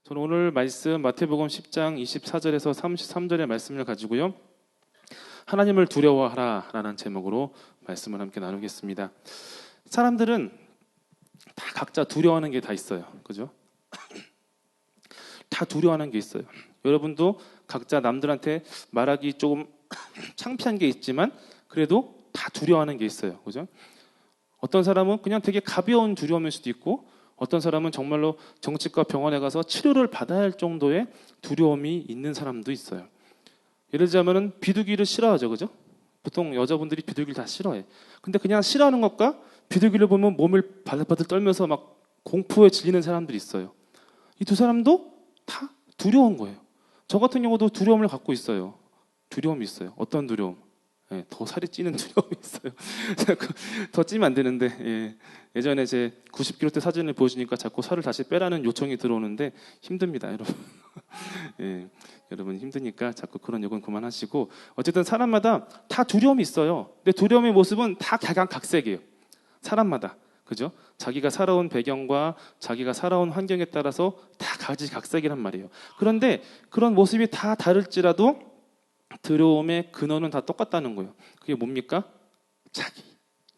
저는 오늘 말씀 마태복음 10장 24절에서 33절의 말씀을 가지고요. 하나님을 두려워하라 라는 제목으로 말씀을 함께 나누겠습니다. 사람들은 다 각자 두려워하는 게 다 있어요. 그죠? 다 두려워하는 게 있어요. 여러분도 각자 남들한테 말하기 조금 창피한 게 있지만 그래도 다 두려워하는 게 있어요. 그죠? 어떤 사람은 그냥 되게 가벼운 두려움일 수도 있고 어떤 사람은 정말로 정신과 병원에 가서 치료를 받아야 할 정도의 두려움이 있는 사람도 있어요. 예를 들자면은 비둘기를 싫어하죠. 그죠? 보통 여자분들이 비둘기를 다 싫어해. 근데 그냥 싫어하는 것과 비둘기를 보면 몸을 바들바들 떨면서 막 공포에 질리는 사람들이 있어요. 이 두 사람도 다 두려운 거예요. 저 같은 경우도 두려움을 갖고 있어요. 두려움이 있어요. 어떤 두려움? 더 살이 찌는 두려움이 있어요. 더 찌면 안 되는데 예전에 제 90kg 때 사진을 보여주니까 자꾸 살을 다시 빼라는 요청이 들어오는데 힘듭니다, 여러분. 여러분 힘드니까 자꾸 그런 욕은 그만하시고 어쨌든 사람마다 다 두려움이 있어요. 근데 두려움의 모습은 다 각양각색이에요. 사람마다. 그죠? 자기가 살아온 배경과 자기가 살아온 환경에 따라서 다 가지각색이란 말이에요. 그런데 그런 모습이 다 다를지라도 두려움의 근원은 다 똑같다는 거예요. 그게 뭡니까? 자기,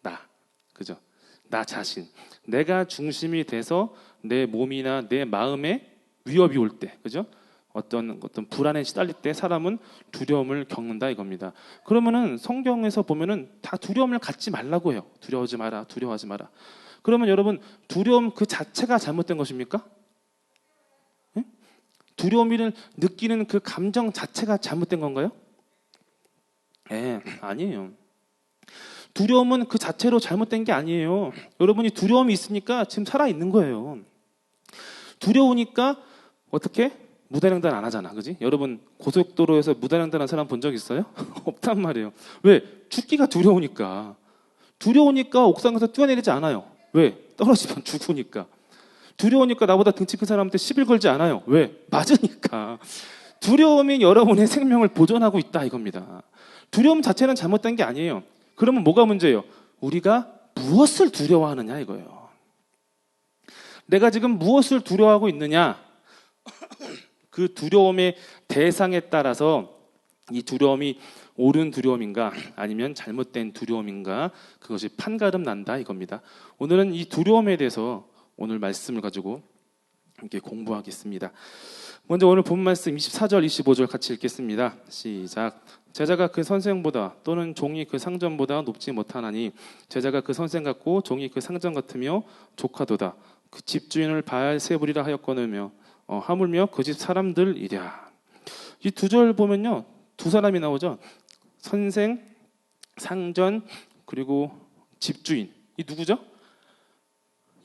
나, 그죠? 나 자신. 내가 중심이 돼서 내 몸이나 내 마음에 위협이 올 때, 그죠? 어떤 불안에 시달릴 때 사람은 두려움을 겪는다 이겁니다. 그러면은 성경에서 보면은 다 두려움을 갖지 말라고 해요. 두려워하지 마라, 두려워하지 마라. 그러면 여러분 두려움 그 자체가 잘못된 것입니까? 두려움을 느끼는 그 감정 자체가 잘못된 건가요? 아니에요. 두려움은 그 자체로 잘못된 게 아니에요. 여러분이 두려움이 있으니까 지금 살아있는 거예요. 두려우니까 어떻게? 무단횡단 안 하잖아. 그지? 여러분 고속도로에서 무단횡단한 사람 본 적 있어요? 없단 말이에요. 왜? 죽기가 두려우니까. 두려우니까 옥상에서 뛰어내리지 않아요. 왜? 떨어지면 죽으니까. 두려우니까 나보다 등치 큰 사람한테 시비 걸지 않아요. 왜? 맞으니까. 두려움이 여러분의 생명을 보존하고 있다 이겁니다. 두려움 자체는 잘못된 게 아니에요. 그러면 뭐가 문제예요? 우리가 무엇을 두려워하느냐 이거예요. 내가 지금 무엇을 두려워하고 있느냐? 그 두려움의 대상에 따라서 이 두려움이 옳은 두려움인가 아니면 잘못된 두려움인가 그것이 판가름 난다 이겁니다. 오늘은 이 두려움에 대해서 오늘 말씀을 가지고 함께 공부하겠습니다. 먼저 오늘 본 말씀 24절 25절 같이 읽겠습니다. 시작. 제자가 그 선생보다 또는 종이 그 상전보다 높지 못하나니 제자가 그 선생 같고 종이 그 상전 같으며 조카도다. 그 집주인을 바알세불이라 하였거니며 하물며 그 집 사람들이랴. 이 두 절 보면요 두 사람이 나오죠. 선생, 상전 그리고 집주인. 이 누구죠?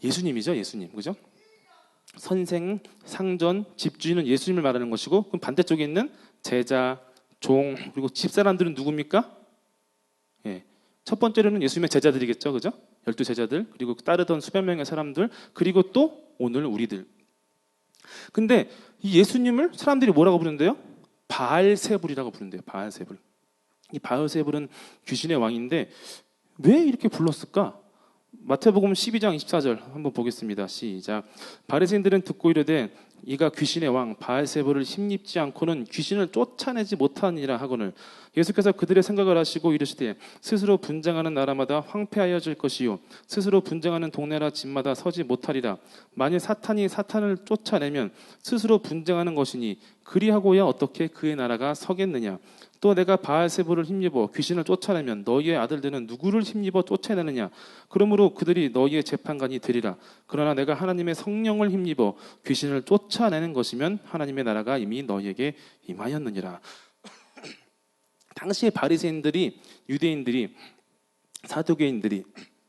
예수님이죠. 예수님. 그죠? 선생, 상전, 집주인은 예수님을 말하는 것이고 그럼 반대쪽에 있는 제자, 종 그리고 집사람들은 누굽니까? 첫 번째로는 예수님의 제자들이겠죠. 그죠? 12제자들 그리고 따르던 수백 명의 사람들 그리고 또 오늘 우리들. 근데 이 예수님을 사람들이 뭐라고 부르는데요? 바알세불이라고 부른대요. 바알세불. 이 바알세불은 귀신의 왕인데 왜 이렇게 불렀을까? 마태복음 12장 24절 한번 보겠습니다. 시작. 바리새인들은 듣고 이르되 이가 귀신의 왕 바알세불을 힘입지 않고는 귀신을 쫓아내지 못하니라 하거늘 예수께서 그들의 생각을 아시고 이르시되 스스로 분쟁하는 나라마다 황폐하여질 것이요 스스로 분쟁하는 동네나 집마다 서지 못하리라. 만일 사탄이 사탄을 쫓아내면 스스로 분쟁하는 것이니 그리하고야 어떻게 그의 나라가 서겠느냐. 또 내가 바알세불을 힘입어 귀신을 쫓아내면 너희의 아들들은 누구를 힘입어 쫓아내느냐. 그러므로 그들이 너희의 재판관이 되리라. 그러나 내가 하나님의 성령을 힘입어 귀신을 쫓아내는 것이면 하나님의 나라가 이미 너희에게 임하였느니라. 당시의 바리새인들이 유대인들이 사두개인들이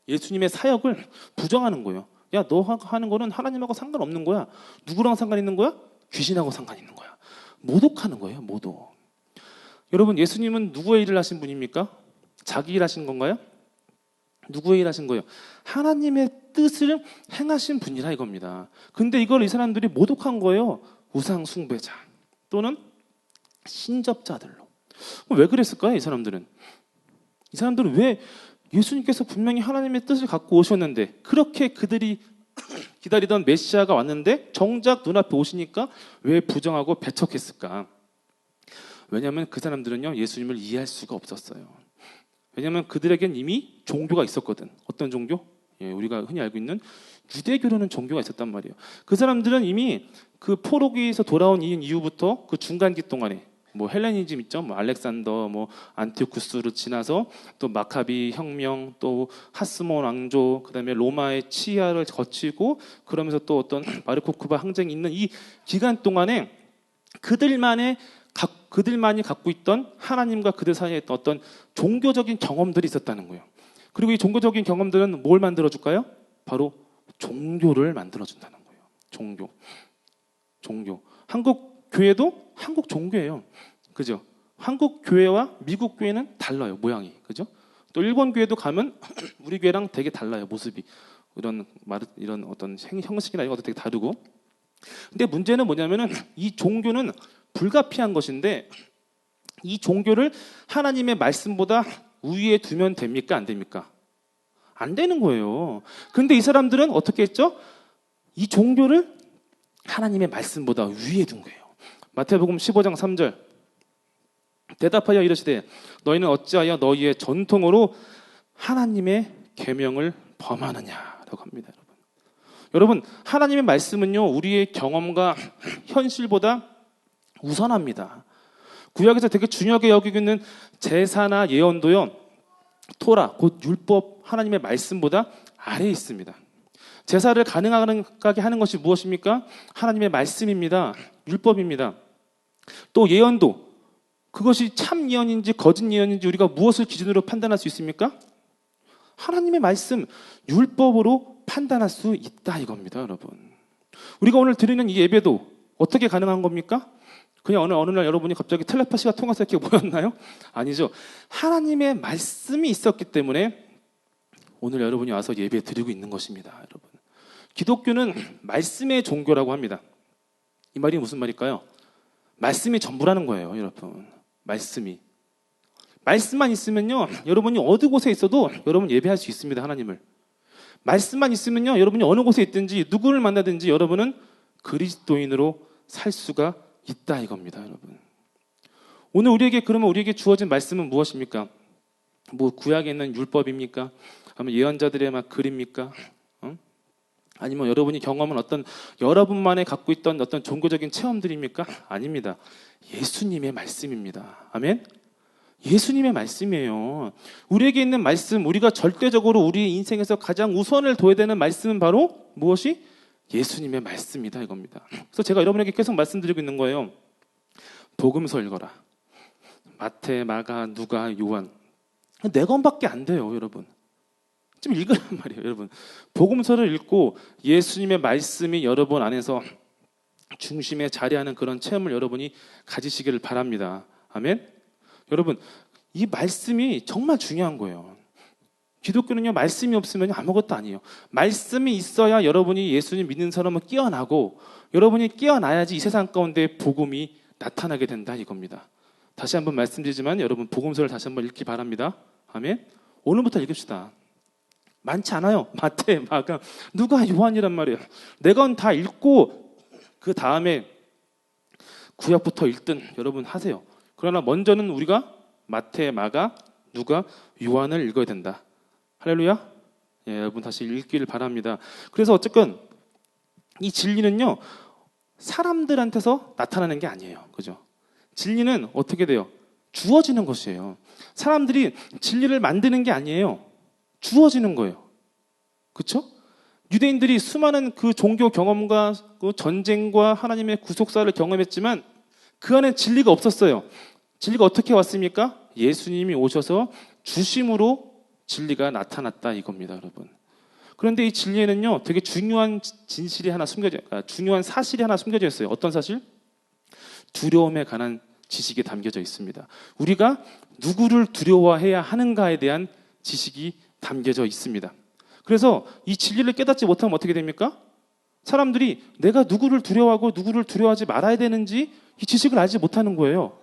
예수님의 사역을 부정하는 거예요. 야, 너 하는 거는 하나님하고 상관없는 거야. 누구랑 상관 있는 거야? 귀신하고 상관 있는 거야. 모독하는 거예요. 모독. 여러분 예수님은 누구의 일을 하신 분입니까? 자기 일 하신 건가요? 누구의 일 하신 거예요? 하나님의 뜻을 행하신 분이라 이겁니다. 근데 이걸 이 사람들이 모독한 거예요. 우상 숭배자 또는 신접자들로. 왜 그랬을까요? 이 사람들은 왜 예수님께서 분명히 하나님의 뜻을 갖고 오셨는데 그렇게 그들이 기다리던 메시아가 왔는데 정작 눈앞에 오시니까 왜 부정하고 배척했을까? 왜냐하면 그 사람들은요, 예수님을 이해할 수가 없었어요. 왜냐하면 그들에겐 이미 종교가 있었거든. 어떤 종교? 예, 우리가 흔히 알고 있는 유대교라는 종교가 있었단 말이에요. 그 사람들은 이미 그 포로기에서 돌아온 이후부터 그 중간기 동안에 뭐 헬레니즘 있죠, 뭐 알렉산더, 뭐 안티오쿠스를 지나서 또 마카비 혁명, 또 하스몬 왕조, 그다음에 로마의 치하를 거치고 그러면서 또 어떤 바르코크바 항쟁이 있는 이 기간 동안에 그들만이 갖고 있던 하나님과 그들 사이에 있던 어떤 종교적인 경험들이 있었다는 거예요. 그리고 이 종교적인 경험들은 뭘 만들어줄까요? 바로 종교를 만들어준다는 거예요. 종교. 한국 교회도 한국 종교예요. 그죠? 한국 교회와 미국 교회는 달라요, 모양이. 그죠? 또 일본 교회도 가면 우리 교회랑 되게 달라요, 모습이. 이런 어떤 형식이나 이런 것도 되게 다르고. 근데 문제는 뭐냐면은 이 종교는 불가피한 것인데 이 종교를 하나님의 말씀보다 우위에 두면 됩니까? 안 됩니까? 안 되는 거예요. 그런데 이 사람들은 어떻게 했죠? 이 종교를 하나님의 말씀보다 위에 둔 거예요. 마태복음 15장 3절 대답하여 이르시되 너희는 어찌하여 너희의 전통으로 하나님의 계명을 범하느냐라고 합니다. 여러분, 하나님의 말씀은요, 우리의 경험과 현실보다 우선합니다. 구약에서 되게 중요하게 여기고 있는 제사나 예언도요, 토라, 곧 율법, 하나님의 말씀보다 아래에 있습니다. 제사를 가능하게 하는 것이 무엇입니까? 하나님의 말씀입니다. 율법입니다. 또 예언도, 그것이 참 예언인지 거짓 예언인지 우리가 무엇을 기준으로 판단할 수 있습니까? 하나님의 말씀, 율법으로 판단할 수 있다 이겁니다, 여러분. 우리가 오늘 드리는 이 예배도 어떻게 가능한 겁니까? 그냥 어느 날 여러분이 갑자기 텔레파시가 통해서 이렇게 모였나요? 아니죠. 하나님의 말씀이 있었기 때문에 오늘 여러분이 와서 예배 드리고 있는 것입니다, 여러분. 기독교는 말씀의 종교라고 합니다. 이 말이 무슨 말일까요? 말씀이 전부라는 거예요, 여러분. 말씀만 있으면요, 여러분이 어느 곳에 있어도 여러분 예배할 수 있습니다, 하나님을. 말씀만 있으면요, 여러분이 어느 곳에 있든지 누구를 만나든지 여러분은 그리스도인으로 살 수가 있다 이겁니다, 여러분. 오늘 우리에게 주어진 말씀은 무엇입니까? 뭐 구약에 있는 율법입니까? 아니면 예언자들의 막 글입니까? 아니면 여러분이 경험한 어떤 여러분만의 갖고 있던 어떤 종교적인 체험들입니까? 아닙니다. 예수님의 말씀입니다. 아멘? 예수님의 말씀이에요. 우리에게 있는 말씀, 우리가 절대적으로 우리의 인생에서 가장 우선을 둬야 되는 말씀은 바로 무엇이? 예수님의 말씀이다 이겁니다. 그래서 제가 여러분에게 계속 말씀드리고 있는 거예요. 복음서 읽어라. 마태, 마가, 누가, 요한. 4권밖에 안 돼요, 여러분. 좀 읽으란 말이에요, 여러분. 복음서를 읽고 예수님의 말씀이 여러분 안에서 중심에 자리하는 그런 체험을 여러분이 가지시기를 바랍니다. 아멘? 여러분, 이 말씀이 정말 중요한 거예요. 기독교는요, 말씀이 없으면 아무것도 아니에요. 말씀이 있어야 여러분이 예수님 믿는 사람은 깨어나고 여러분이 깨어나야지 이 세상 가운데 복음이 나타나게 된다 이겁니다. 다시 한번 말씀드리지만 여러분 복음서를 다시 한번 읽기 바랍니다. 아멘? 오늘부터 읽읍시다. 많지 않아요. 마태, 마가, 누가, 요한이란 말이에요. 내가 다 읽고 그 다음에 구약부터 읽든 여러분 하세요. 그러나 먼저는 우리가 마태, 마가, 누가, 요한을 읽어야 된다. 할렐루야. 예, 여러분 다시 읽기를 바랍니다. 그래서 어쨌건 이 진리는요, 사람들한테서 나타나는 게 아니에요. 그죠? 진리는 어떻게 돼요? 주어지는 것이에요. 사람들이 진리를 만드는 게 아니에요. 주어지는 거예요. 그렇죠? 유대인들이 수많은 그 종교 경험과 그 전쟁과 하나님의 구속사를 경험했지만 그 안에 진리가 없었어요. 진리가 어떻게 왔습니까? 예수님이 오셔서 주심으로 진리가 나타났다 이겁니다, 여러분. 그런데 이 진리에는요, 되게 중요한 중요한 사실이 하나 숨겨져 있어요. 어떤 사실? 두려움에 관한 지식이 담겨져 있습니다. 우리가 누구를 두려워해야 하는가에 대한 지식이 담겨져 있습니다. 그래서 이 진리를 깨닫지 못하면 어떻게 됩니까? 사람들이 내가 누구를 두려워하고 누구를 두려워하지 말아야 되는지 이 지식을 알지 못하는 거예요.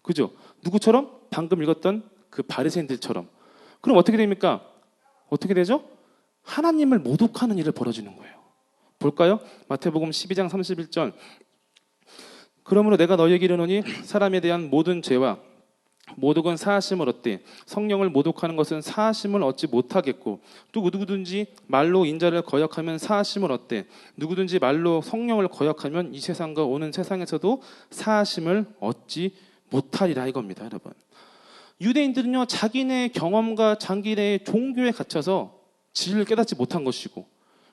그죠? 누구처럼? 방금 읽었던 그 바리새인들처럼. 그럼 어떻게 됩니까? 어떻게 되죠? 하나님을 모독하는 일을 벌어지는 거예요. 볼까요? 마태복음 12장 31절. 그러므로 내가 너희에게 이르노니 사람에 대한 모든 죄와 모독은 사하심을 얻되 성령을 모독하는 것은 사하심을 얻지 못하겠고 또 누구든지 말로 인자를 거역하면 사하심을 얻되 누구든지 말로 성령을 거역하면 이 세상과 오는 세상에서도 사하심을 얻지 못하리라 이겁니다. 여러분, 유대인들은요 자기네 경험과 자기네 종교에 갇혀서 진리를 깨닫지 못한 것이고,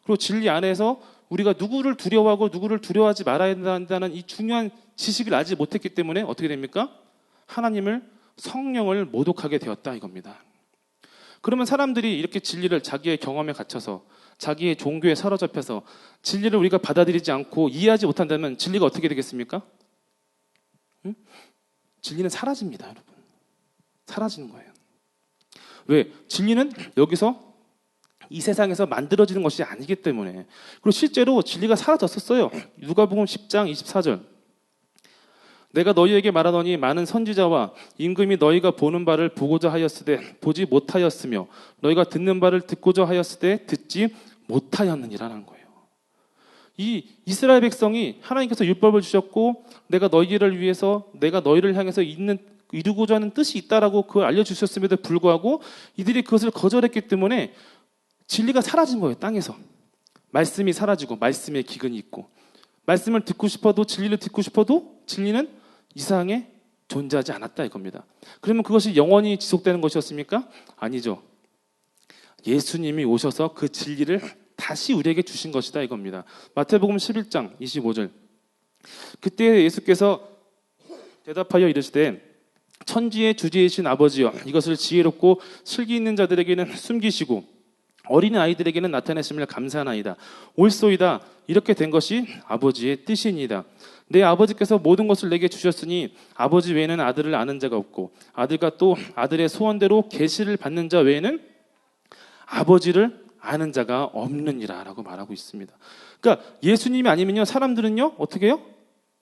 그리고 진리 안에서 우리가 누구를 두려워하고 누구를 두려워하지 말아야 한다는 이 중요한 지식을 알지 못했기 때문에 어떻게 됩니까? 하나님을, 성령을 모독하게 되었다 이겁니다. 그러면 사람들이 이렇게 진리를 자기의 경험에 갇혀서 자기의 종교에 사로잡혀서 진리를 우리가 받아들이지 않고 이해하지 못한다면 진리가 어떻게 되겠습니까? 진리는 사라집니다, 여러분. 사라지는 거예요. 왜? 진리는 여기서 이 세상에서 만들어지는 것이 아니기 때문에. 그리고 실제로 진리가 사라졌었어요. 누가복음 10장 24절. 내가 너희에게 말하더니 많은 선지자와 임금이 너희가 보는 바를 보고자 하였으되 보지 못하였으며 너희가 듣는 바를 듣고자 하였으되 듣지 못하였느니라는 거예요. 이 이스라엘 백성이 하나님께서 율법을 주셨고 내가 너희를 위해서, 내가 너희를 향해서 이루고자 하는 뜻이 있다라고 그걸 알려주셨음에도 불구하고 이들이 그것을 거절했기 때문에 진리가 사라진 거예요. 땅에서 말씀이 사라지고 말씀의 기근이 있고, 말씀을 듣고 싶어도, 진리를 듣고 싶어도 진리는 이 세상에 존재하지 않았다 이겁니다. 그러면 그것이 영원히 지속되는 것이었습니까? 아니죠. 예수님이 오셔서 그 진리를 다시 우리에게 주신 것이다 이겁니다. 마태복음 11장 25절. 그때 예수께서 대답하여 이르시되 천지의 주제이신 아버지여, 이것을 지혜롭고 슬기 있는 자들에게는 숨기시고 어린 아이들에게는 나타내심을 감사하나이다. 옳소이다. 이렇게 된 것이 아버지의 뜻이니이다. 내 아버지께서 모든 것을 내게 주셨으니 아버지 외에는 아들을 아는 자가 없고 아들과 또 아들의 소원대로 계시를 받는 자 외에는 아버지를 아는 자가 없느니라 라고 말하고 있습니다. 그러니까 예수님이 아니면요 사람들은요 어떻게 해요?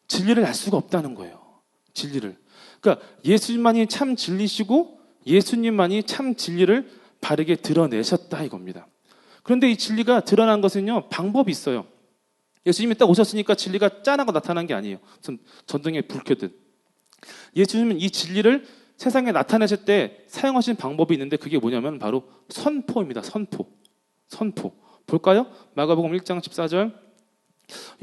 진리를 알 수가 없다는 거예요. 진리를. 그러니까 예수님만이 참 진리시고 예수님만이 참 진리를 바르게 드러내셨다 이겁니다. 그런데 이 진리가 드러난 것은요 방법이 있어요. 예수님이 딱 오셨으니까 진리가 짠하고 나타난 게 아니에요. 전등에 불 켜듯. 예수님은 이 진리를 세상에 나타내실 때 사용하신 방법이 있는데 그게 뭐냐면 바로 선포입니다. 선포. 볼까요? 마가복음 1장 14절.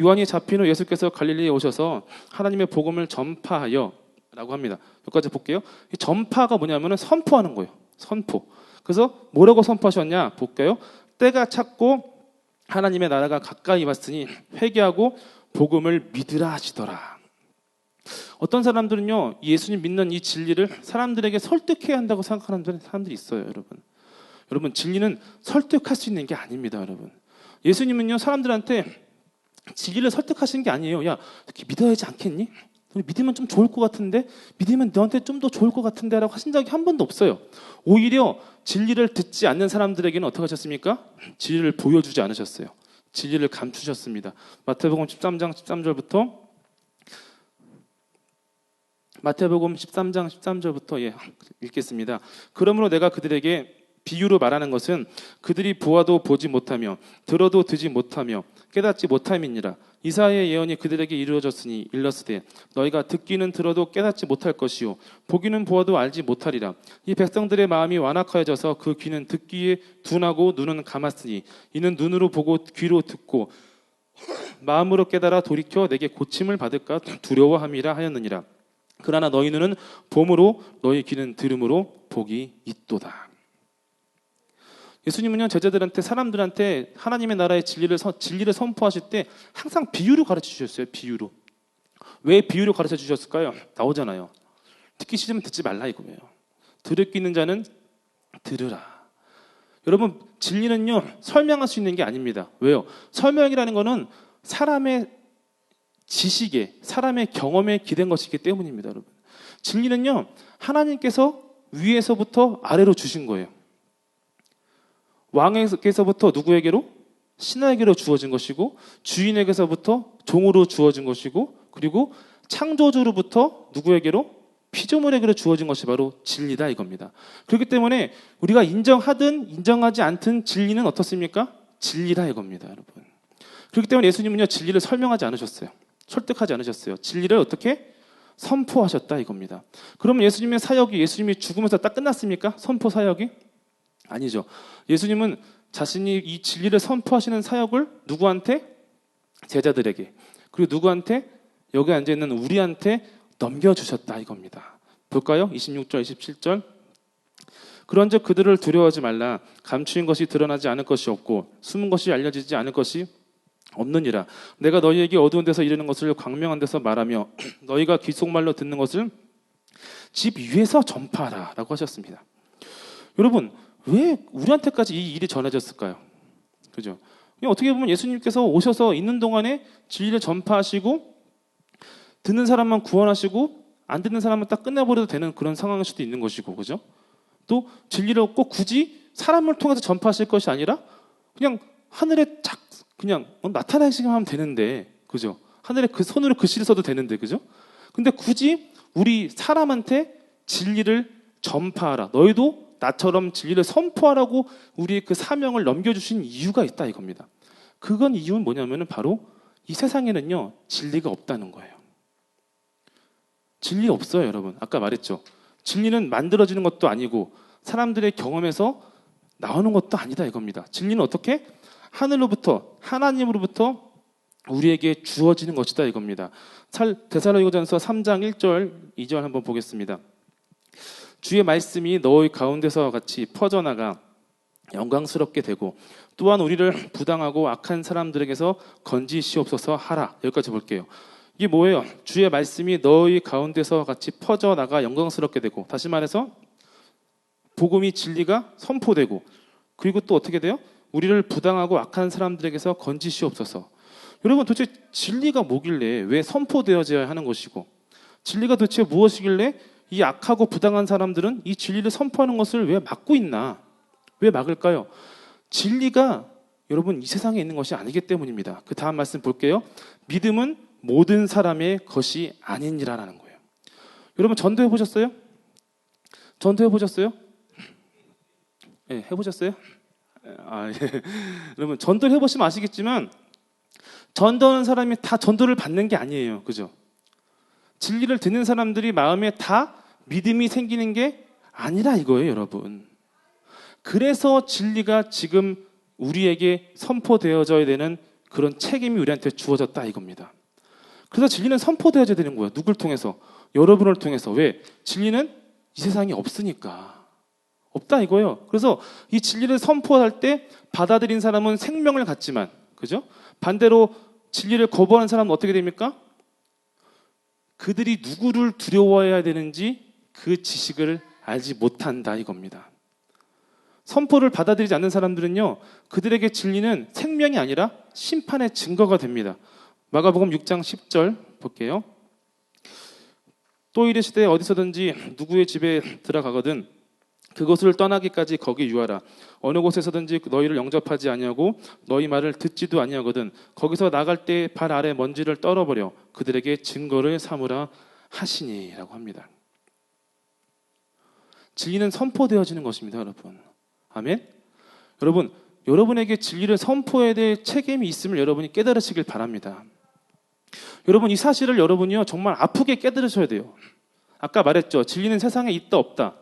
요한이 잡힌 후 예수께서 갈릴리에 오셔서 하나님의 복음을 전파하여 라고 합니다. 여기까지 볼게요. 이 전파가 뭐냐면 선포하는 거예요. 선포. 그래서 뭐라고 선포하셨냐 볼까요? 때가 찼고 하나님의 나라가 가까이 왔으니 회개하고 복음을 믿으라 하시더라. 어떤 사람들은요 예수님 믿는 이 진리를 사람들에게 설득해야 한다고 생각하는 사람들이 있어요. 여러분 진리는 설득할 수 있는 게 아닙니다. 여러분 예수님은요 사람들한테 진리를 설득하시는 게 아니에요. 야 이렇게 믿어야 하지 않겠니? 믿으면 좀 좋을 것 같은데, 믿으면 너한테 좀 더 좋을 것 같은데 라고 하신 적이 한 번도 없어요. 오히려 진리를 듣지 않는 사람들에게는 어떻게 하셨습니까? 진리를 보여주지 않으셨어요. 진리를 감추셨습니다. 마태복음 13장 13절부터 마태복음 13장 13절부터 읽겠습니다. 그러므로 내가 그들에게 비유로 말하는 것은 그들이 보아도 보지 못하며 들어도 듣지 못하며 깨닫지 못함이니라. 이사야의 예언이 그들에게 이루어졌으니 일렀으되 너희가 듣기는 들어도 깨닫지 못할 것이요 보기는 보아도 알지 못하리라. 이 백성들의 마음이 완악하여져서 그 귀는 듣기에 둔하고 눈은 감았으니 이는 눈으로 보고 귀로 듣고 마음으로 깨달아 돌이켜 내게 고침을 받을까 두려워함이라 하였느니라. 그러나 너희 눈은 봄으로 너희 귀는 들음으로 복이 있도다. 예수님은요 제자들한테, 사람들한테 하나님의 나라의 진리를 선포하실 때 항상 비유로 가르쳐 주셨어요. 비유로. 왜 비유로 가르쳐 주셨을까요? 나오잖아요. 듣기 싫으면 듣지 말라 이거예요. 들을 귀 있는 자는 들으라. 여러분 진리는요 설명할 수 있는 게 아닙니다. 왜요? 설명이라는 거는 사람의 지식에, 사람의 경험에 기댄 것이기 때문입니다. 여러분 진리는요 하나님께서 위에서부터 아래로 주신 거예요. 왕에게서부터 누구에게로? 신하에게로 주어진 것이고 주인에게서부터 종으로 주어진 것이고 그리고 창조주로부터 누구에게로? 피조물에게로 주어진 것이 바로 진리다 이겁니다. 그렇기 때문에 우리가 인정하든 인정하지 않든 진리는 어떻습니까? 진리다 이겁니다. 여러분. 그렇기 때문에 예수님은요, 진리를 설명하지 않으셨어요. 설득하지 않으셨어요. 진리를 어떻게? 선포하셨다 이겁니다. 그러면 예수님의 사역이 예수님이 죽으면서 딱 끝났습니까? 선포 사역이? 아니죠. 예수님은 자신이 이 진리를 선포하시는 사역을 누구한테? 제자들에게. 그리고 누구한테? 여기 앉아있는 우리한테 넘겨주셨다 이겁니다. 볼까요? 26절, 27절. 그런즉 그들을 두려워하지 말라. 감추인 것이 드러나지 않을 것이 없고 숨은 것이 알려지지 않을 것이 없느니라. 내가 너희에게 어두운 데서 이르는 것을 광명한 데서 말하며 너희가 귓속말로 듣는 것을 집 위에서 전파하라 라고 하셨습니다. 여러분, 왜 우리한테까지 이 일이 전해졌을까요? 그죠? 어떻게 보면 예수님께서 오셔서 있는 동안에 진리를 전파하시고 듣는 사람만 구원하시고 안 듣는 사람은 딱 끝내버려도 되는 그런 상황일 수도 있는 것이고, 그죠? 또 진리를 꼭 굳이 사람을 통해서 전파하실 것이 아니라 그냥 하늘에 쫙 그냥 나타나시기만 하면 되는데, 그죠? 하늘에 그 손으로 글씨를 써도 되는데, 그죠? 근데 굳이 우리 사람한테 진리를 전파하라. 너희도 나처럼 진리를 선포하라고 우리의 그 사명을 넘겨주신 이유가 있다 이겁니다. 그건 이유는 뭐냐면은 바로 이 세상에는요, 진리가 없다는 거예요. 진리 없어요, 여러분. 아까 말했죠. 진리는 만들어지는 것도 아니고 사람들의 경험에서 나오는 것도 아니다 이겁니다. 진리는 어떻게? 하늘로부터, 하나님으로부터 우리에게 주어지는 것이다 이겁니다. 데살로니가전서 3장 1절, 2절 한번 보겠습니다. 주의 말씀이 너희 가운데서 같이 퍼져나가 영광스럽게 되고 또한 우리를 부당하고 악한 사람들에게서 건지시옵소서 하라. 여기까지 볼게요. 이게 뭐예요? 주의 말씀이 너희 가운데서 같이 퍼져나가 영광스럽게 되고, 다시 말해서 복음이 진리가 선포되고, 그리고 또 어떻게 돼요? 우리를 부당하고 악한 사람들에게서 건지시옵소서. 여러분, 도대체 진리가 뭐길래 왜 선포되어져야 하는 것이고, 진리가 도대체 무엇이길래 이 악하고 부당한 사람들은 이 진리를 선포하는 것을 왜 막고 있나? 왜 막을까요? 진리가 여러분 이 세상에 있는 것이 아니기 때문입니다. 그 다음 말씀 볼게요. 믿음은 모든 사람의 것이 아니니라라는 거예요. 여러분 전도해 보셨어요? 전도해 보셨어요? 네, 해보셨어요? 아, 예. 여러분 전도를 해보시면 아시겠지만 전도하는 사람이 다 전도를 받는 게 아니에요. 그죠? 진리를 듣는 사람들이 마음에 다 믿음이 생기는 게 아니라 이거예요, 여러분. 그래서 진리가 지금 우리에게 선포되어져야 되는 그런 책임이 우리한테 주어졌다 이겁니다. 그래서 진리는 선포되어져야 되는 거예요. 누굴 통해서? 여러분을 통해서. 왜? 진리는 이 세상에 없으니까. 없다 이거예요. 그래서 이 진리를 선포할 때 받아들인 사람은 생명을 갖지만, 그죠? 반대로 진리를 거부하는 사람은 어떻게 됩니까? 그들이 누구를 두려워해야 되는지 그 지식을 알지 못한다 이겁니다. 선포를 받아들이지 않는 사람들은요, 그들에게 진리는 생명이 아니라 심판의 증거가 됩니다. 마가복음 6장 10절 볼게요. 또 이르시되 어디서든지 누구의 집에 들어가거든 그곳을 떠나기까지 거기 유하라. 어느 곳에서든지 너희를 영접하지 아니하고 너희 말을 듣지도 아니하거든 거기서 나갈 때 발 아래 먼지를 떨어버려 그들에게 증거를 삼으라 하시니라고 합니다. 진리는 선포되어지는 것입니다, 여러분. 아멘. 여러분, 여러분에게 진리를 선포해야 될 책임이 있음을 여러분이 깨달으시길 바랍니다. 여러분, 이 사실을 여러분이요 정말 아프게 깨달으셔야 돼요. 아까 말했죠. 진리는 세상에 있다 없다.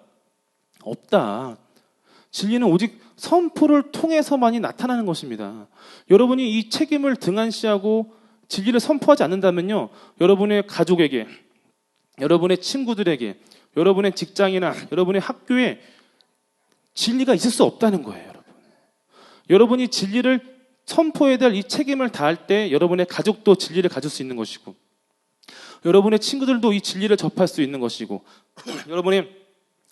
없다. 진리는 오직 선포를 통해서만이 나타나는 것입니다. 여러분이 이 책임을 등한시하고 진리를 선포하지 않는다면요, 여러분의 가족에게, 여러분의 친구들에게, 여러분의 직장이나 여러분의 학교에 진리가 있을 수 없다는 거예요, 여러분. 여러분이 진리를 선포해야 될 이 책임을 다할 때 여러분의 가족도 진리를 가질 수 있는 것이고, 여러분의 친구들도 이 진리를 접할 수 있는 것이고, 여러분의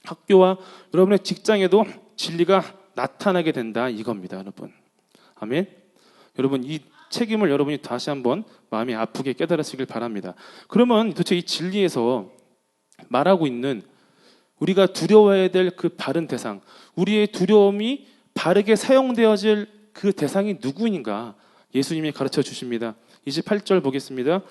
학교와 여러분의 직장에도 진리가 나타나게 된다 이겁니다, 여러분. 아멘. 여러분, 이 책임을 여러분이 다시 한번 마음이 아프게 깨달으시길 바랍니다. 그러면 도대체 이 진리에서 말하고 있는 우리가 두려워해야 될 그 바른 대상, 우리의 두려움이 바르게 사용되어질 그 대상이 누구인가? 예수님이 가르쳐 주십니다. 28절 보겠습니다.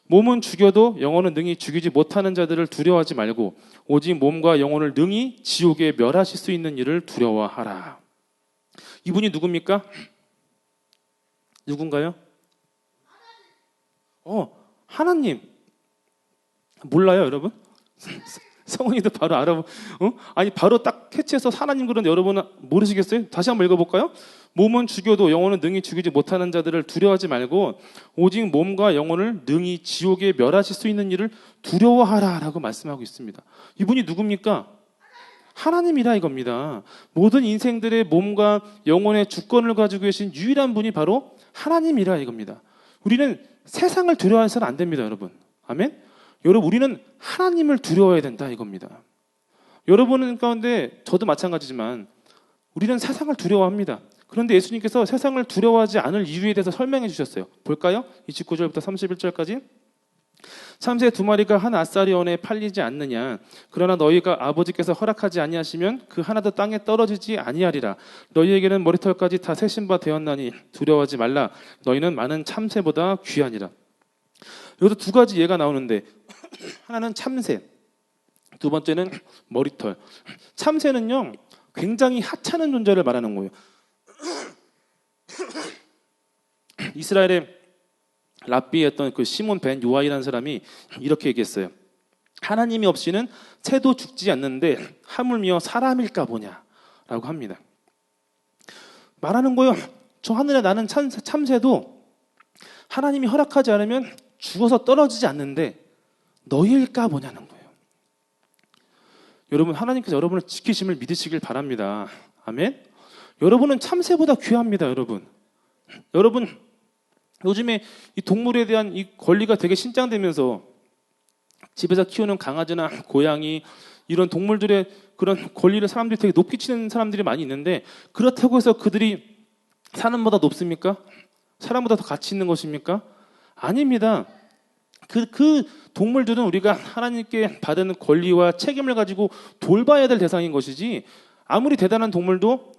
몸은 죽여도 영혼은 능히 죽이지 못하는 자들을 두려워하지 말고 오직 몸과 영혼을 능히 지옥에 멸하실 수 있는 일을 두려워하라. 이분이 누굽니까? 누군가요? 하나님 몰라요, 여러분? 성은이도 바로 아니 바로 딱 캐치해서 하나님 그런데 여러분은 모르시겠어요? 다시 한번 읽어볼까요? 몸은 죽여도 영혼은 능히 죽이지 못하는 자들을 두려워하지 말고 오직 몸과 영혼을 능히 지옥에 멸하실 수 있는 일을 두려워하라라고 말씀하고 있습니다. 이분이 누굽니까? 하나님이라 이겁니다. 모든 인생들의 몸과 영혼의 주권을 가지고 계신 유일한 분이 바로 하나님이라 이겁니다. 우리는 세상을 두려워해서는 안 됩니다, 여러분. 아멘? 여러분, 우리는 하나님을 두려워해야 된다 이겁니다. 여러분 가운데 저도 마찬가지지만 우리는 세상을 두려워합니다. 그런데 예수님께서 세상을 두려워하지 않을 이유에 대해서 설명해 주셨어요. 볼까요? 29절부터 31절까지. 참새 2마리가 한 아사리원에 팔리지 않느냐. 그러나 너희가 아버지께서 허락하지 아니하시면 그 하나도 땅에 떨어지지 아니하리라. 너희에게는 머리털까지 다 세신 바 되었나니 두려워하지 말라. 너희는 많은 참새보다 귀하니라. 여기서 두 가지 예가 나오는데 하나는 참새, 두 번째는 머리털. 참새는요 굉장히 하찮은 존재를 말하는 거예요. 이스라엘의 랍비였던 그 시몬 벤 요아이라는 사람이 이렇게 얘기했어요. 하나님이 없이는 새도 죽지 않는데 하물며 사람일까 보냐라고 합니다. 말하는 거예요. 저 하늘에 나는 참새도 하나님이 허락하지 않으면 죽어서 떨어지지 않는데 너희일까 보냐는 거예요. 여러분, 하나님께서 여러분을 지키심을 믿으시길 바랍니다. 아멘. 여러분은 참새보다 귀합니다. 여러분 요즘에 이 동물에 대한 이 권리가 되게 신장되면서 집에서 키우는 강아지나 고양이 이런 동물들의 그런 권리를 사람들이 되게 높게 치는 사람들이 많이 있는데 그렇다고 해서 그들이 사람보다 높습니까? 사람보다 더 가치 있는 것입니까? 아닙니다. 그 동물들은 우리가 하나님께 받은 권리와 책임을 가지고 돌봐야 될 대상인 것이지 아무리 대단한 동물도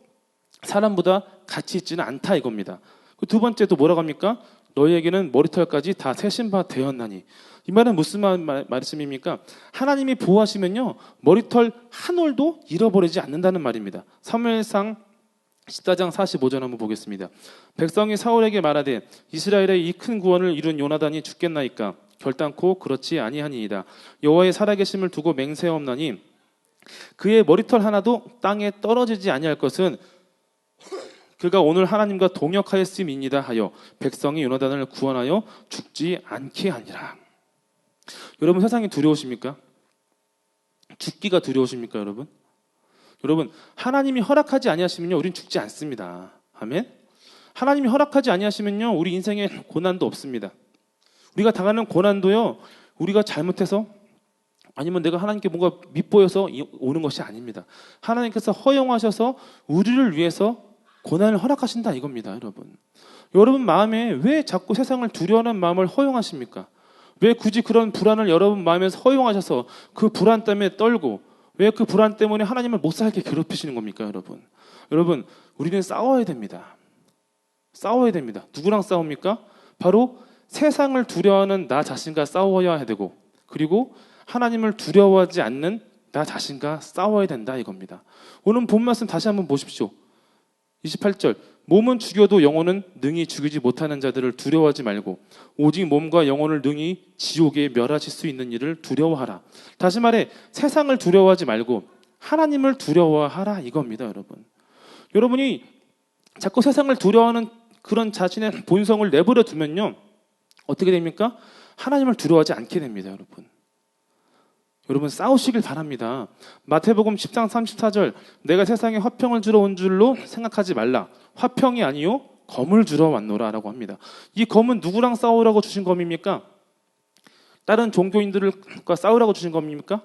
사람보다 가치 있지는 않다 이겁니다. 그 두 번째 또 뭐라고 합니까? 너희에게는 머리털까지 다 세신 바 되었나니. 이 말은 무슨 말씀입니까? 하나님이 보호하시면요 머리털 한 올도 잃어버리지 않는다는 말입니다. 사무엘상 14장 45절 한번 보겠습니다. 백성이 사울에게 말하되 이스라엘의 이 큰 구원을 이룬 요나단이 죽겠나이까? 결단코 그렇지 아니하니이다. 여호와의 살아계심을 두고 맹세하옵나니 그의 머리털 하나도 땅에 떨어지지 아니할 것은 그가 오늘 하나님과 동역하였음이니이다 하여 백성이 요나단을 구원하여 죽지 않게 하니라. 여러분, 세상이 두려우십니까? 죽기가 두려우십니까, 여러분? 여러분, 하나님이 허락하지 아니하시면요 우린 죽지 않습니다. 아멘. 하나님이 허락하지 아니하시면요 우리 인생에 고난도 없습니다. 우리가 당하는 고난도요 우리가 잘못해서 아니면 내가 하나님께 뭔가 밉보여서 오는 것이 아닙니다. 하나님께서 허용하셔서 우리를 위해서 고난을 허락하신다 이겁니다. 여러분 마음에 왜 자꾸 세상을 두려워하는 마음을 허용하십니까? 왜 굳이 그런 불안을 여러분 마음에서 허용하셔서 그 불안 때문에 떨고 왜 그 불안 때문에 하나님을 못 살게 괴롭히시는 겁니까? 여러분 우리는 싸워야 됩니다. 누구랑 싸웁니까? 바로 세상을 두려워하는 나 자신과 싸워야 되고 그리고 하나님을 두려워하지 않는 나 자신과 싸워야 된다 이겁니다. 오늘 본 말씀 다시 한번 보십시오. 28절 몸은 죽여도 영혼은 능히 죽이지 못하는 자들을 두려워하지 말고 오직 몸과 영혼을 능히 지옥에 멸하실 수 있는 일을 두려워하라. 다시 말해 세상을 두려워하지 말고 하나님을 두려워하라 이겁니다. 여러분이 자꾸 세상을 두려워하는 그런 자신의 본성을 내버려 두면요 어떻게 됩니까? 하나님을 두려워하지 않게 됩니다. 여러분 싸우시길 바랍니다. 마태복음 10장 34절 내가 세상에 화평을 주러 온 줄로 생각하지 말라. 화평이 아니요 검을 주러 왔노라 라고 합니다. 이 검은 누구랑 싸우라고 주신 검입니까? 다른 종교인들과 싸우라고 주신 검입니까?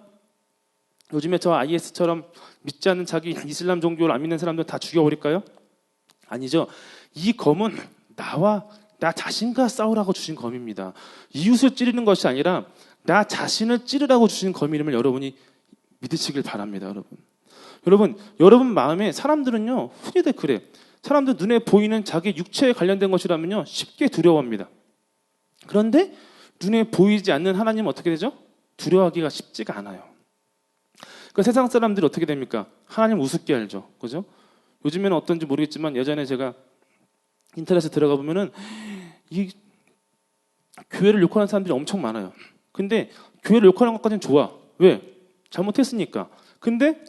요즘에 저 IS처럼 믿지 않는 자기 이슬람 종교를 안 믿는 사람들 다 죽여버릴까요? 아니죠. 이 검은 나 자신과 싸우라고 주신 검입니다. 이웃을 찌르는 것이 아니라 나 자신을 찌르라고 주신 검임을 여러분이 믿으시길 바랍니다. 여러분 마음에 사람들은요 흔히들 그래. 사람들 눈에 보이는 자기 육체에 관련된 것이라면요 쉽게 두려워합니다. 그런데 눈에 보이지 않는 하나님은 어떻게 되죠? 두려워하기가 쉽지가 않아요. 그 세상 사람들이 어떻게 됩니까? 하나님 우습게 알죠. 그죠? 요즘에는 어떤지 모르겠지만 예전에 제가 인터넷에 들어가 보면은 이 교회를 욕하는 사람들이 엄청 많아요. 근데 교회를 욕하는 것까지는 좋아. 왜? 잘못했으니까. 근데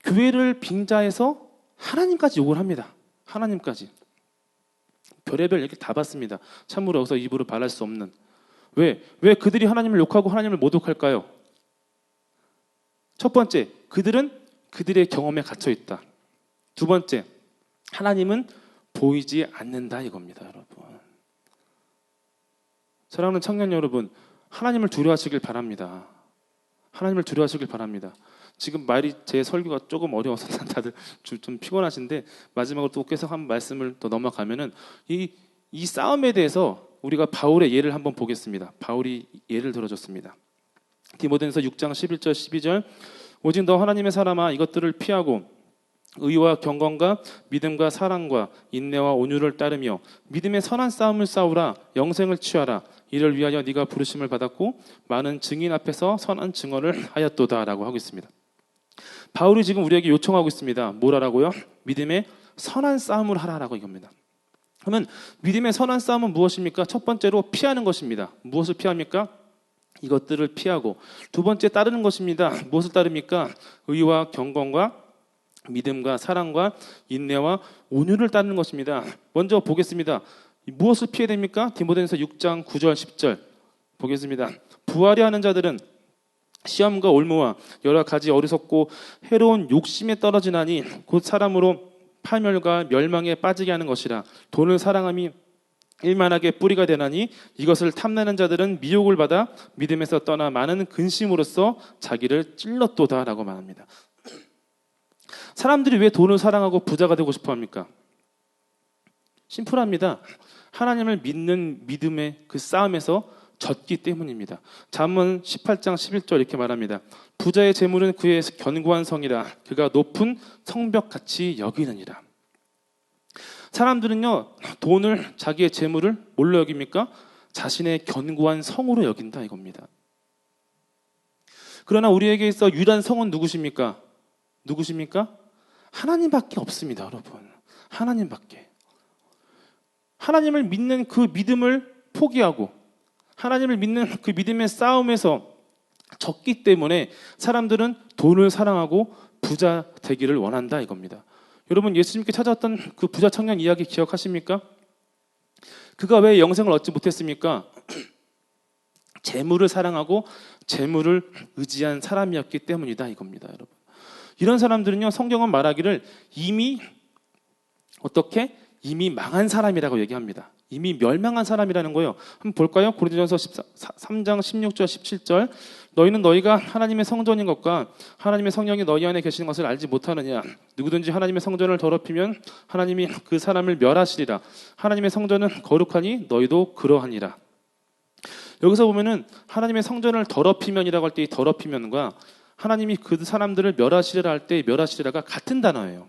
교회를 빙자해서 하나님까지 욕을 합니다. 하나님까지. 별의별 얘기 다 봤습니다. 참으로 여기서 입으로 말할 수 없는. 왜 그들이 하나님을 욕하고 하나님을 모독할까요? 첫 번째, 그들은 그들의 경험에 갇혀 있다. 두 번째, 하나님은 보이지 않는다 이겁니다, 여러분. 사랑하는 청년 여러분, 하나님을 두려워하시길 바랍니다. 하나님을 두려워하시길 바랍니다. 지금 말이 제 설교가 조금 어려워서 다들 좀 피곤하신데 마지막으로 또 계속 한 말씀을 또 넘어가면은 이 싸움에 대해서 우리가 바울의 예를 한번 보겠습니다. 바울이 예를 들어줬습니다. 디모데전서 6장 11절 12절 오직 너 하나님의 사람아 이것들을 피하고 의와 경건과 믿음과 사랑과 인내와 온유를 따르며 믿음의 선한 싸움을 싸우라 영생을 취하라 이를 위하여 네가 부르심을 받았고 많은 증인 앞에서 선한 증언을 하였도다라고 하고 있습니다. 바울이 지금 우리에게 요청하고 있습니다. 뭘 하라고요? 믿음의 선한 싸움을 하라라고 이겁니다. 그러면 믿음의 선한 싸움은 무엇입니까? 첫 번째로 피하는 것입니다. 무엇을 피합니까? 이것들을 피하고 두 번째 따르는 것입니다. 무엇을 따릅니까? 의와 경건과 믿음과 사랑과 인내와 온유를 따르는 것입니다. 먼저 보겠습니다. 무엇을 피해야 됩니까? 디모데전서 6장 9절 10절 보겠습니다. 부하려 하는 자들은 시험과 올무와 여러 가지 어리석고 해로운 욕심에 떨어지나니 곧 사람으로 파멸과 멸망에 빠지게 하는 것이라 돈을 사랑함이 일만하게 뿌리가 되나니 이것을 탐내는 자들은 미혹을 받아 믿음에서 떠나 많은 근심으로써 자기를 찔렀도다라고 말합니다. 사람들이 왜 돈을 사랑하고 부자가 되고 싶어 합니까? 심플합니다. 하나님을 믿는 믿음의 그 싸움에서 졌기 때문입니다. 잠언 18장 11절 이렇게 말합니다. 부자의 재물은 그의 견고한 성이라 그가 높은 성벽같이 여기느니라. 사람들은요 돈을 자기의 재물을 뭘로 여깁니까? 자신의 견고한 성으로 여긴다 이겁니다. 그러나 우리에게 있어 유일한 성은 누구십니까? 하나님밖에 없습니다, 여러분. 하나님밖에. 하나님을 믿는 그 믿음을 포기하고 하나님을 믿는 그 믿음의 싸움에서 졌기 때문에 사람들은 돈을 사랑하고 부자 되기를 원한다 이겁니다. 여러분 예수님께 찾아왔던 그 부자 청년 이야기 기억하십니까? 그가 왜 영생을 얻지 못했습니까? 재물을 사랑하고 재물을 의지한 사람이었기 때문이다 이겁니다, 여러분. 이런 사람들은요 성경은 말하기를 이미 망한 사람이라고 얘기합니다. 이미 멸망한 사람이라는 거예요. 한번 볼까요? 고린도전서 3장 16절 17절 너희는 너희가 하나님의 성전인 것과 하나님의 성령이 너희 안에 계시는 것을 알지 못하느냐. 누구든지 하나님의 성전을 더럽히면 하나님이 그 사람을 멸하시리라. 하나님의 성전은 거룩하니 너희도 그러하니라. 여기서 보면은 하나님의 성전을 더럽히면이라고 할 때 이 더럽히면과 하나님이 그 사람들을 멸하시리라 할 때 멸하시리라가 같은 단어예요.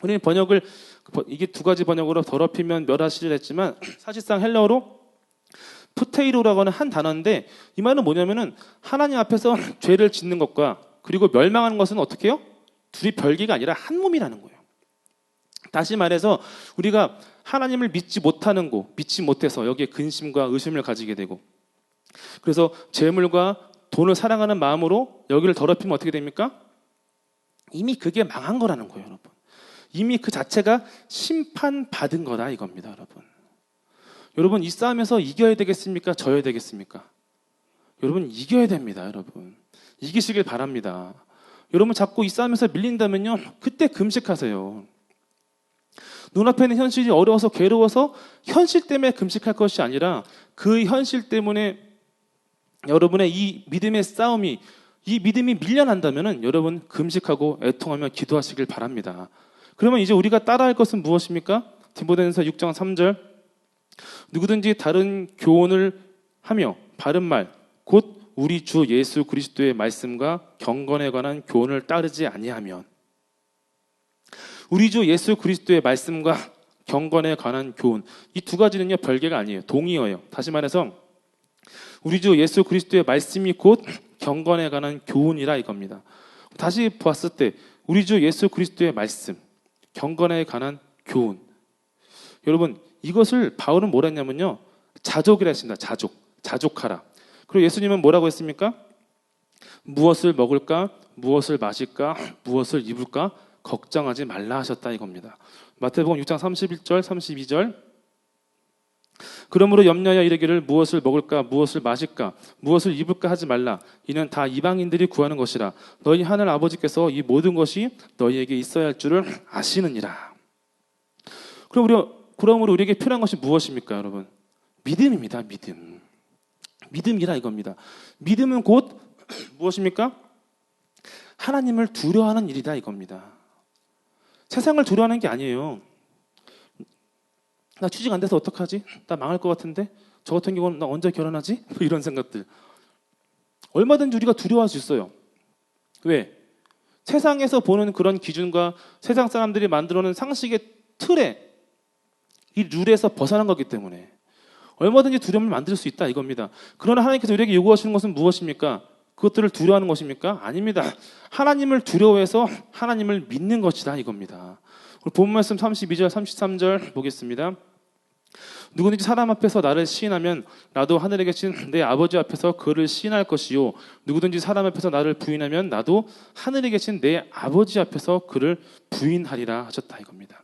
우리는 번역을 이게 두 가지 번역으로 더럽히면 멸하시리라 했지만 사실상 헬라어로 푸테이로라고 하는 한 단어인데 이 말은 뭐냐면은 하나님 앞에서 죄를 짓는 것과 그리고 멸망하는 것은 어떻게 해요? 둘이 별개가 아니라 한 몸이라는 거예요. 다시 말해서 우리가 하나님을 믿지 못해서 여기에 근심과 의심을 가지게 되고 그래서 재물과 돈을 사랑하는 마음으로 여기를 더럽히면 어떻게 됩니까? 이미 그게 망한 거라는 거예요, 여러분. 이미 그 자체가 심판받은 거다 이겁니다, 여러분. 여러분 이 싸움에서 이겨야 되겠습니까? 져야 되겠습니까? 여러분 이겨야 됩니다, 여러분. 이기시길 바랍니다. 여러분 자꾸 이 싸움에서 밀린다면요, 그때 금식하세요. 눈앞에 있는 현실이 어려워서 괴로워서 현실 때문에 금식할 것이 아니라 그 현실 때문에 여러분의 이 믿음의 싸움이 이 믿음이 밀려난다면은 여러분 금식하고 애통하며 기도하시길 바랍니다. 그러면 이제 우리가 따라할 것은 무엇입니까? 디모데전서 6장 3절 누구든지 다른 교훈을 하며 바른 말 곧 우리 주 예수 그리스도의 말씀과 경건에 관한 교훈을 따르지 아니하면 우리 주 예수 그리스도의 말씀과 경건에 관한 교훈 이 두 가지는요 별개가 아니에요. 동의어예요. 다시 말해서 우리 주 예수 그리스도의 말씀이 곧 경건에 관한 교훈이라 이겁니다. 다시 보았을 때 우리 주 예수 그리스도의 말씀 경건에 관한 교훈 여러분 이것을 바울은 뭐라 했냐면요 자족이라 했습니다. 자족하라. 그리고 예수님은 뭐라고 했습니까? 무엇을 먹을까? 무엇을 마실까? 무엇을 입을까? 걱정하지 말라 하셨다 이겁니다. 마태복음 6장 31절 32절 그러므로 염려하여 이르기를 무엇을 먹을까? 무엇을 마실까? 무엇을 입을까 하지 말라. 이는 다 이방인들이 구하는 것이라. 너희 하늘 아버지께서 이 모든 것이 너희에게 있어야 할 줄을 아시느니라. 그러므로 우리에게 필요한 것이 무엇입니까, 여러분? 믿음입니다. 믿음이라 이겁니다. 믿음은 곧 무엇입니까? 하나님을 두려워하는 일이다 이겁니다. 세상을 두려워하는 게 아니에요. 나 취직 안 돼서 어떡하지? 나 망할 것 같은데? 저 같은 경우는 나 언제 결혼하지? 이런 생각들. 얼마든지 우리가 두려워할 수 있어요. 왜? 세상에서 보는 그런 기준과 세상 사람들이 만들어놓은 상식의 틀에 이 룰에서 벗어난 거기 때문에 얼마든지 두려움을 만들 수 있다 이겁니다. 그러나 하나님께서 우리에게 요구하시는 것은 무엇입니까? 그것들을 두려워하는 것입니까? 아닙니다. 하나님을 두려워해서 하나님을 믿는 것이다 이겁니다. 본 말씀 32절 33절 보겠습니다. 누구든지 사람 앞에서 나를 시인하면 나도 하늘에 계신 내 아버지 앞에서 그를 시인할 것이요 누구든지 사람 앞에서 나를 부인하면 나도 하늘에 계신 내 아버지 앞에서 그를 부인하리라 하셨다 이겁니다.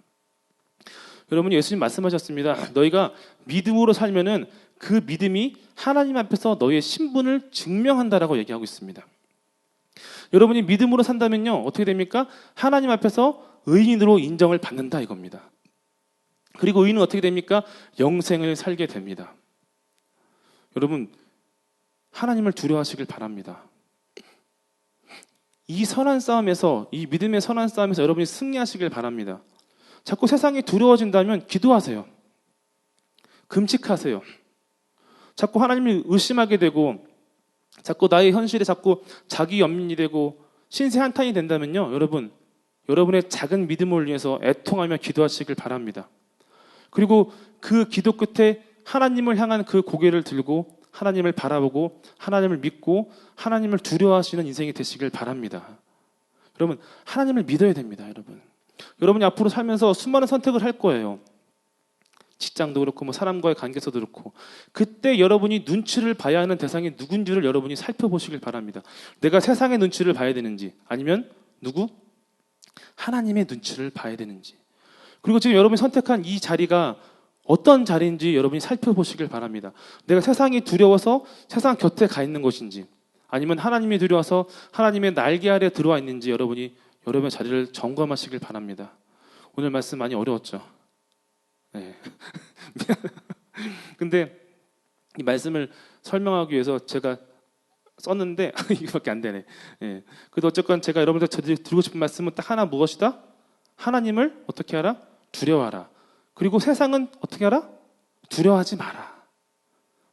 여러분 예수님 말씀하셨습니다. 너희가 믿음으로 살면은 그 믿음이 하나님 앞에서 너희의 신분을 증명한다라고 얘기하고 있습니다. 여러분이 믿음으로 산다면요 어떻게 됩니까? 하나님 앞에서 의인으로 인정을 받는다 이겁니다. 그리고 의인은 어떻게 됩니까? 영생을 살게 됩니다. 여러분 하나님을 두려워하시길 바랍니다. 이 선한 싸움에서 이 믿음의 선한 싸움에서 여러분이 승리하시길 바랍니다. 자꾸 세상이 두려워진다면 기도하세요. 금식하세요. 자꾸 하나님을 의심하게 되고 자꾸 나의 현실에 자꾸 자기 연민이 되고 신세 한탄이 된다면요 여러분의 작은 믿음을 위해서 애통하며 기도하시길 바랍니다. 그리고 그 기도 끝에 하나님을 향한 그 고개를 들고 하나님을 바라보고 하나님을 믿고 하나님을 두려워하시는 인생이 되시길 바랍니다. 여러분 하나님을 믿어야 됩니다. 여러분이 앞으로 살면서 수많은 선택을 할 거예요. 직장도 그렇고 사람과의 관계에서도 그렇고 그때 여러분이 눈치를 봐야 하는 대상이 누군지를 여러분이 살펴보시길 바랍니다. 내가 세상의 눈치를 봐야 되는지 아니면 누구? 하나님의 눈치를 봐야 되는지. 그리고 지금 여러분이 선택한 이 자리가 어떤 자리인지 여러분이 살펴보시길 바랍니다. 내가 세상이 두려워서 세상 곁에 가 있는 것인지 아니면 하나님이 두려워서 하나님의 날개 아래 들어와 있는지 여러분의 자리를 점검하시길 바랍니다. 오늘 말씀 많이 어려웠죠? 네. 근데 이 말씀을 설명하기 위해서 제가 썼는데 이거밖에 안 되네. 예. 그래도 어쨌건 제가 여러분들 드리고 싶은 말씀은 딱 하나 무엇이다? 하나님을 어떻게 하라? 두려워하라. 그리고 세상은 어떻게 하라? 두려워하지 마라.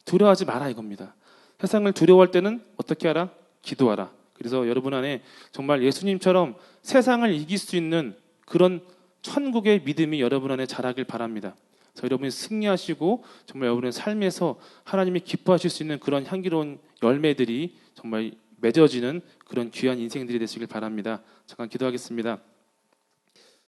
두려워하지 마라 이겁니다. 세상을 두려워할 때는 어떻게 하라? 기도하라. 그래서 여러분 안에 정말 예수님처럼 세상을 이길 수 있는 그런 천국의 믿음이 여러분 안에 자라길 바랍니다. 그래서 여러분이 승리하시고 정말 여러분의 삶에서 하나님이 기뻐하실 수 있는 그런 향기로운 열매들이 정말 맺어지는 그런 귀한 인생들이 되시길 바랍니다. 잠깐 기도하겠습니다.